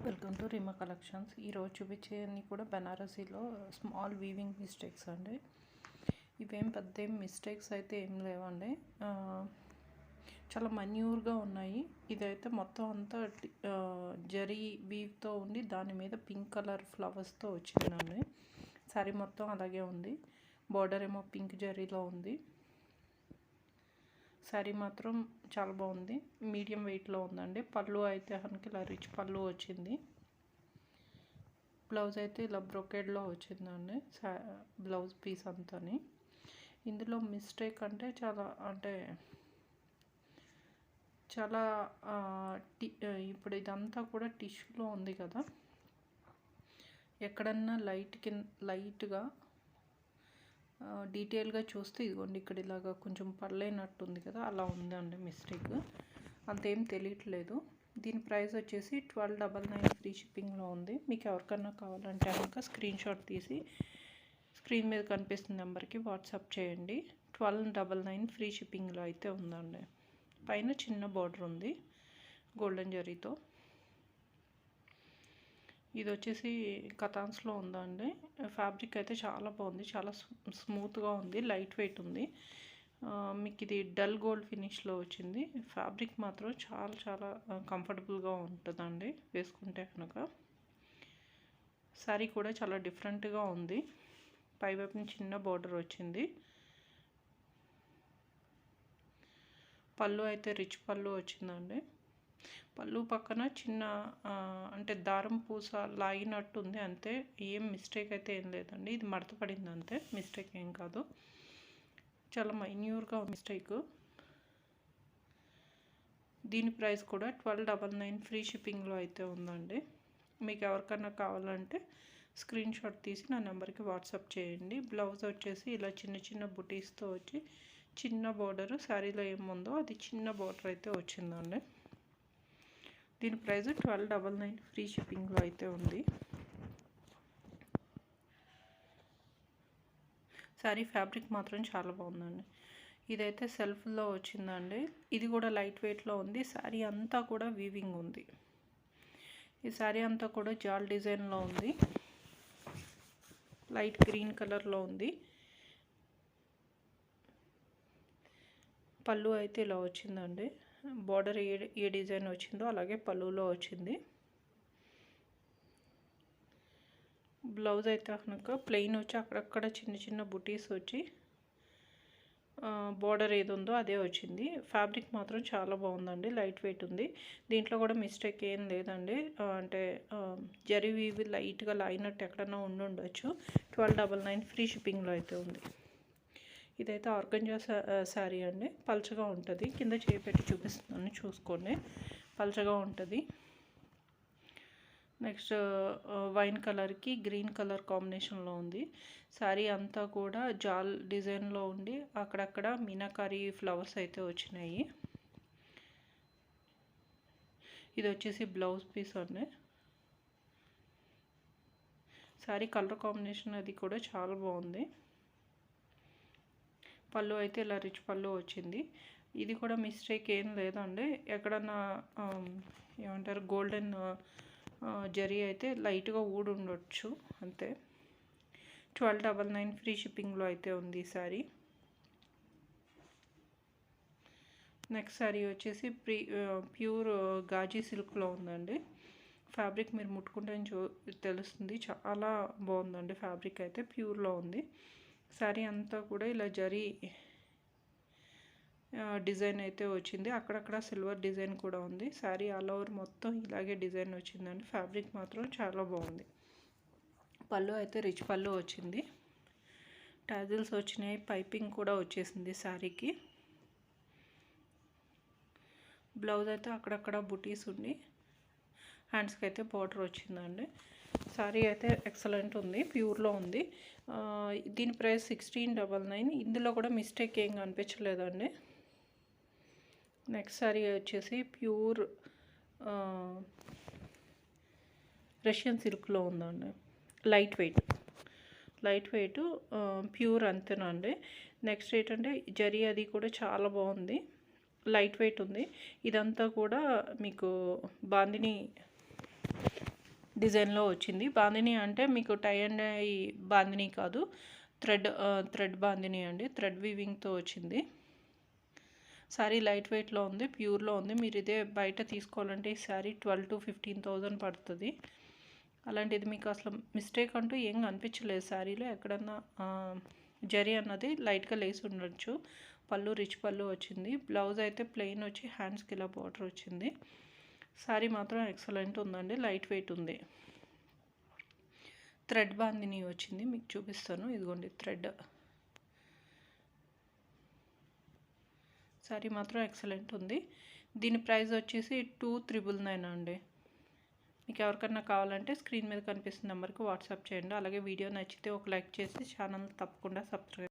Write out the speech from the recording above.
Welcome to Reema collections. ఈరోజు చూపించేవన్నీ కూడా బెనారసీలో small weaving mistakes అండి. ఇవేం పెద్ద మిస్టేక్స్ అయితే ఏం లేవండి, చాలా మన్యూర్గా ఉన్నాయి. ఇదైతే మొత్తం అంతా జరీ వీవ్తో ఉండి దాని మీద పింక్ కలర్ ఫ్లవర్స్తో వచ్చిందండి. సారీ మొత్తం అలాగే ఉంది. బార్డర్ ఏమో పింక్ జరీలో ఉంది. శారీ మాత్రం చాలా బాగుంది, మీడియం వెయిట్లో ఉందండి. పళ్ళు అయితే మనకి ఇలా రిచ్ పళ్ళు వచ్చింది. బ్లౌజ్ అయితే ఇలా బ్రొకేడ్లో వచ్చిందండి బ్లౌజ్ పీస్ అంతాని. ఇందులో మిస్టేక్ అంటే చాలా ఇప్పుడు ఇదంతా కూడా టిష్యూలో ఉంది కదా, ఎక్కడన్నా లైట్గా డీటెయిల్గా చూస్తే ఇదిగోండి ఇక్కడ ఇలాగా కొంచెం పడలేనట్టుంది కదా, అలా ఉందండి మిస్టేక్. అంతేం తెలియట్లేదు. దీని ప్రైస్ వచ్చేసి 1299 ఫ్రీ షిప్పింగ్లో ఉంది. మీకు ఎవరికన్నా కావాలంటే కనుక స్క్రీన్ షాట్ తీసి స్క్రీన్ మీద కనిపిస్తున్న నెంబర్కి వాట్సాప్ చేయండి. 1299 ఫ్రీ షిప్పింగ్లో అయితే ఉందండి. పైన చిన్న బార్డర్ ఉంది గోల్డెన్ జరీతో. ఇది వచ్చేసి కతాన్స్లో ఉందండి. ఫ్యాబ్రిక్ అయితే చాలా బాగుంది, చాలా స్మూత్గా ఉంది, లైట్ వెయిట్ ఉంది. మీకు ఇది డల్ గోల్డ్ ఫినిష్లో వచ్చింది. ఫ్యాబ్రిక్ మాత్రం చాలా చాలా కంఫర్టబుల్గా ఉంటుందండి వేసుకుంటే కనుక. శారీ కూడా చాలా డిఫరెంట్గా ఉంది. పైవైపున చిన్న బార్డర్ వచ్చింది. పళ్ళు అయితే రిచ్ పళ్ళు వచ్చిందండి. పళ్ళు పక్కన చిన్న దారం పూస లాగినట్టు ఉంది అంతే, ఏం మిస్టేక్ అయితే ఏం లేదండి. ఇది మడత పడింది అంతే, మిస్టేక్ ఏం కాదు. చాలా మైన్యూర్గా మిస్టేక్. దీని ప్రైస్ కూడా 1299 ఫ్రీ షిప్పింగ్లో అయితే ఉందండి. మీకు ఎవరికన్నా కావాలంటే స్క్రీన్ షాట్ తీసి నా నెంబర్కి వాట్సాప్ చేయండి. బ్లౌజ్ వచ్చేసి ఇలా చిన్న చిన్న బుటీస్తో వచ్చి చిన్న బార్డరు, శారీలో ఏముందో అది చిన్న బార్డర్ అయితే వచ్చిందండి. దీని ప్రైస్ 1299 ఫ్రీ షిప్పింగ్లో అయితే ఉంది. శారీ ఫ్యాబ్రిక్ మాత్రం చాలా బాగుందండి. ఇదైతే సెల్ఫ్లో వచ్చిందండి. ఇది కూడా లైట్ వెయిట్లో ఉంది. శారీ అంతా కూడా వీవింగ్ ఉంది. ఈ శారీ అంతా కూడా జాల్ డిజైన్లో ఉంది, లైట్ గ్రీన్ కలర్లో ఉంది. పళ్ళు అయితే ఇలా వచ్చిందండి. బార్డర్ ఏ డిజైన్ వచ్చిందో అలాగే పళ్ళులో వచ్చింది. బ్లౌజ్ అయితే కనుక ప్లెయిన్ వచ్చి అక్కడక్కడ చిన్న చిన్న బుటీస్ వచ్చి బార్డర్ ఏది ఉందో అదే వచ్చింది. ఫ్యాబ్రిక్ మాత్రం చాలా బాగుందండి, లైట్ వెయిట్ ఉంది. దీంట్లో కూడా మిస్టేక్ ఏం లేదండి. జరీ వీవి లైట్గా లాగినట్టు ఎక్కడన్నా ఉండొచ్చు. 1299 ఫ్రీ షిప్పింగ్లో అయితే ఉంది. ఇదైతే ఆర్గంజా శారీ అండి, పల్చగా ఉంటుంది. కింద చేపెట్టి చూపిస్తున్నాను, చూసుకోండి, పల్చగా ఉంటుంది. నెక్స్ట్ వైన్ కలర్కి గ్రీన్ కలర్ కాంబినేషన్లో ఉంది. శారీ అంతా కూడా జాల్ డిజైన్లో ఉండి అక్కడక్కడ మీనాకారి ఫ్లవర్స్ అయితే వచ్చినాయి. ఇది వచ్చేసి బ్లౌజ్ పీస్ అండి. శారీ కలర్ కాంబినేషన్ అది కూడా చాలా బాగుంది. పళ్ళు అయితే ఇలా రిచ్ పళ్ళు వచ్చింది. ఇది కూడా మిస్టేక్ ఏం లేదండి. ఎక్కడన్నా ఏమంటారు గోల్డెన్ జరీ అయితే లైట్గా ఉండొచ్చు అంతే. 1299 ఫ్రీ షిప్పింగ్లో అయితే ఉంది ఈ శారీ. నెక్స్ట్ శారీ వచ్చేసి ప్యూర్ గాజీ సిల్క్లో ఉందండి. ఫ్యాబ్రిక్ మీరు ముట్టుకుంటే తెలుస్తుంది, చాలా బాగుందండి. ఫ్యాబ్రిక్ అయితే ప్యూర్లో ఉంది. శారీ అంతా కూడా ఇలా జరీ డిజైన్ అయితే వచ్చింది. అక్కడక్కడ సిల్వర్ డిజైన్ కూడా ఉంది. శారీ ఆల్ ఓవర్ మొత్తం ఇలాగే డిజైన్ వచ్చిందండి. ఫ్యాబ్రిక్ మాత్రం చాలా బాగుంది. పళ్ళు అయితే రిచ్ పళ్ళు వచ్చింది. టాజిల్స్ వచ్చినాయి, పైపింగ్ కూడా వచ్చేసింది శారీకి. బ్లౌజ్ అయితే అక్కడక్కడ బుటీస్ ఉండి హ్యాండ్స్కి అయితే బార్డర్ వచ్చిందండి. శారీ అయితే ఎక్సలెంట్ ఉంది, ప్యూర్లో ఉంది. దీని ప్రైస్ 1699. ఇందులో కూడా మిస్టేక్ ఏం కనిపించలేదండి. నెక్స్ట్ శారీ వచ్చేసి ప్యూర్ రష్యన్ సిల్క్లో ఉందండి. లైట్ వెయిట్ ప్యూర్ అంతేనండి. నెక్స్ట్ ఏంటంటే జరీ అది కూడా చాలా బాగుంది, లైట్ వెయిట్ ఉంది. ఇదంతా కూడా మీకు బాందిని డిజైన్లో వచ్చింది. బాందిని అంటే మీకు టై అండ్ డై బాందిని కాదు, థ్రెడ్ బాందిని అండి. థ్రెడ్ వీవింగ్తో వచ్చింది. శారీ లైట్ వెయిట్లో ఉంది, ప్యూర్లో ఉంది. మీరు ఇదే బయట తీసుకోవాలంటే ఈ శారీ 12,000 to 15,000 పడుతుంది. అలాంటిది మీకు అసలు మిస్టేక్ అంటూ ఏం కనిపించలేదు శారీలో. ఎక్కడన్నా జరీ అన్నది లైట్గా లేసి ఉండొచ్చు. పళ్ళు రిచ్ పళ్ళు వచ్చింది. బ్లౌజ్ అయితే ప్లెయిన్ వచ్చి హ్యాండ్స్కి ఇలా బార్డర్ వచ్చింది. శారీ మాత్రం ఎక్సలెంట్ ఉందండి, లైట్ వెయిట్ ఉంది. థ్రెడ్ బాందిని వచ్చింది, మీకు చూపిస్తాను. ఇదిగోండి థ్రెడ్. శారీ మాత్రం ఎక్సలెంట్ ఉంది. దీని ప్రైస్ వచ్చేసి 2,999 అండి. మీకు ఎవరికన్నా కావాలంటే స్క్రీన్ మీద కనిపిస్తున్న నెంబర్కి వాట్సాప్ చేయండి. అలాగే వీడియో నచ్చితే ఒక లైక్ చేసి ఛానల్ తప్పకుండా సబ్స్క్రైబ్